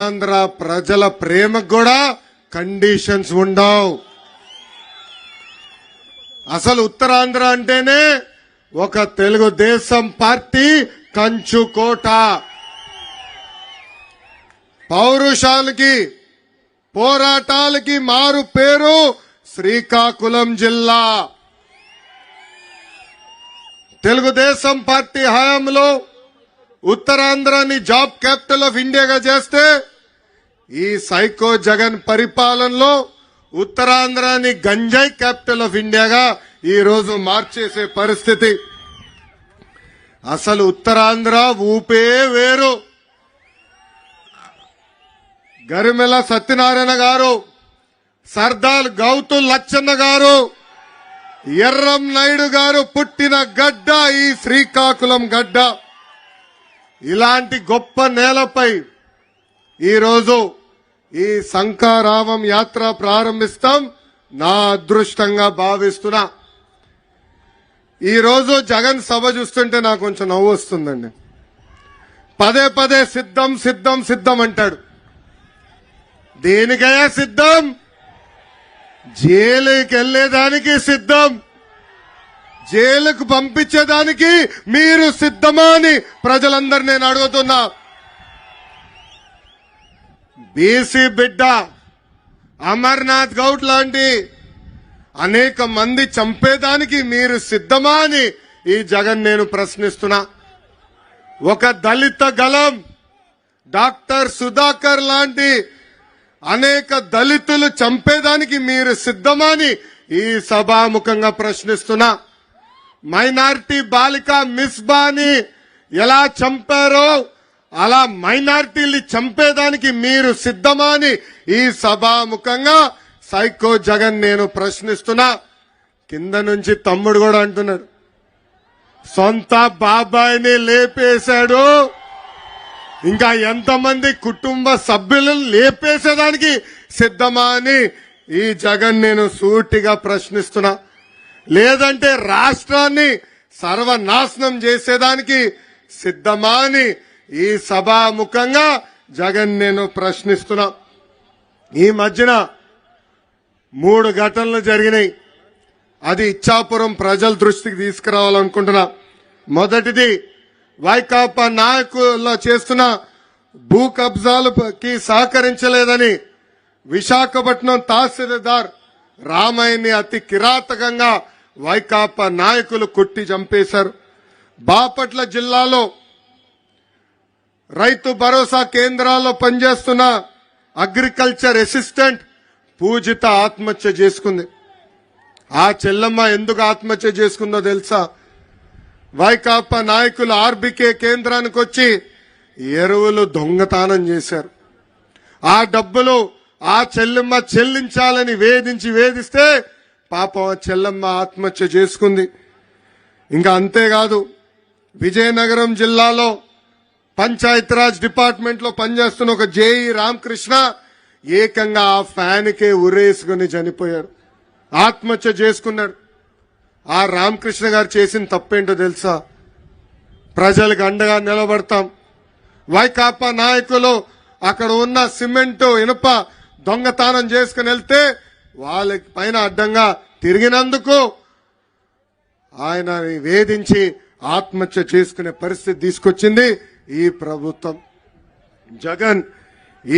ఆంధ్ర ప్రజల ప్రేమకు కూడా కండిషన్స్ ఉండవు. అసలు ఉత్తరాంధ్ర అంటేనే ఒక తెలుగుదేశం పార్టీ కంచుకోట. పౌరుషాలకి పోరాటాలకి మారు పేరు శ్రీకాకుళం జిల్లా. తెలుగుదేశం పార్టీ హయాంలో ఉత్తరాంధ్రాని జాబ్ క్యాపిటల్ ఆఫ్ ఇండియాగా చేస్తే ఈ సైకో జగన్ పరిపాలనలో ఉత్తరాంధ్రాని గంజాయి క్యాపిటల్ ఆఫ్ ఇండియాగా ఈ రోజు మార్చేసే పరిస్థితి. అసలు ఉత్తరాంధ్ర ఊపే వేరు. గరిమెల సత్యనారాయణ గారు, సర్దార్ గౌతు లచ్చన్న గారు, ఎర్రం నాయుడు గారు పుట్టిన గడ్డ ఈ శ్రీకాకుళం గడ్డ. ఇలాంటి గొప్ప నేలపై ఈరోజు ఈ శంఖారావం యాత్ర ప్రారంభిస్తాం. నా అదృష్టంగా భావిస్తున్నా. ఈరోజు జగన్ సభ చూస్తుంటే నాకు కొంచెం నవ్వు వస్తుందండి. పదే పదే సిద్ధం సిద్ధం సిద్ధం అంటాడు. దేనికయ్యా సిద్ధం? జైలుకి వెళ్లేదానికి సిద్ధం. జైలుకు పంపించేదానికి మీరు సిద్ధమా అని ప్రజలందరూ నేను అడుగుతున్నా. బీసీ బిడ్డ అమర్నాథ్ గౌడ్ లాంటి అనేక మంది చంపేదానికి మీరు సిద్ధమా అని ఈ జగన్ నేను ప్రశ్నిస్తున్నా. ఒక దళిత గలం డాక్టర్ సుధాకర్ లాంటి అనేక దళితులు చంపేదానికి మీరు సిద్ధమా అని ఈ సభాముఖంగా ప్రశ్నిస్తున్నా. మైనారిటీ బాలిక మిస్బాని ఎలా చంపారో అలా మైనారిటీల్ని చంపేదానికి మీరు సిద్ధమా అని ఈ సభాముఖంగా సైకో జగన్ నేను ప్రశ్నిస్తున్నా. కింద నుంచి తమ్ముడు కూడా అంటున్నాడు, సొంత బాబాయిని లేపేశాడు, ఇంకా ఎంతమంది కుటుంబ సభ్యులను లేపేసేదానికి సిద్ధమా అని ఈ జగన్ నేను సూటిగా ప్రశ్నిస్తున్నా. లేదంటే రాష్ట్రాన్ని సర్వనాశనం చేసేదానికి సిద్ధమా అని ఈ సభాముఖంగా జగన్ నేను ప్రశ్నిస్తున్నా. ఈ మధ్యన 3 ఘటనలు జరిగినాయి. అది ఇచ్చాపురం ప్రజల దృష్టికి తీసుకురావాలనుకుంటున్నా. మొదటిది, వైకాపా నాయకులు చేస్తున్న భూ కబ్జాలకి సహకరించలేదని విశాఖపట్నం తహసీల్దార్ రామయ్యని అతి కిరాతకంగా వైకాపా నాయకులు కొట్టి చంపేశారు. బాపట్ల జిల్లాలో రైతు భరోసా కేంద్రాల్లో పనిచేస్తున్న అగ్రికల్చర్ అసిస్టెంట్ పూజిత ఆత్మహత్య చేసుకుంది. ఆ చెల్లమ్మ ఎందుకు ఆత్మహత్య చేసుకుందో తెలుసా? వైకాపా నాయకులు ఆర్బీకే కేంద్రానికి వచ్చి ఎరువులు దొంగతనం చేశారు. ఆ డబ్బులు ఆ చెల్లెమ్మ చెల్లించాలని వేధిస్తే పాపం ఆ చెల్లెమ్మ ఆత్మహత్య చేసుకుంది. ఇంకా అంతేకాదు, విజయనగరం జిల్లాలో పంచాయతీరాజ్ డిపార్ట్మెంట్ లో పనిచేస్తున్న ఒక జేఈ రామకృష్ణ ఏకంగా ఆ ఫ్యాన్ కే ఉరేసుకుని చనిపోయాడు, ఆత్మహత్య చేసుకున్నాడు. ఆ రామకృష్ణ గారు చేసిన తప్పేంటో తెలుసా? ప్రజలకు అండగా నిలబడతాం. వైకాపా నాయకులు అక్కడ ఉన్న సిమెంట్ ఇనుప దొంగతనం చేసుకుని వెళ్తే వాళ్ళ పైన అడ్డంగా తిరిగినందుకు ఆయన వేధించి ఆత్మహత్య చేసుకునే పరిస్థితి తీసుకొచ్చింది ఈ ప్రభుత్వం. జగన్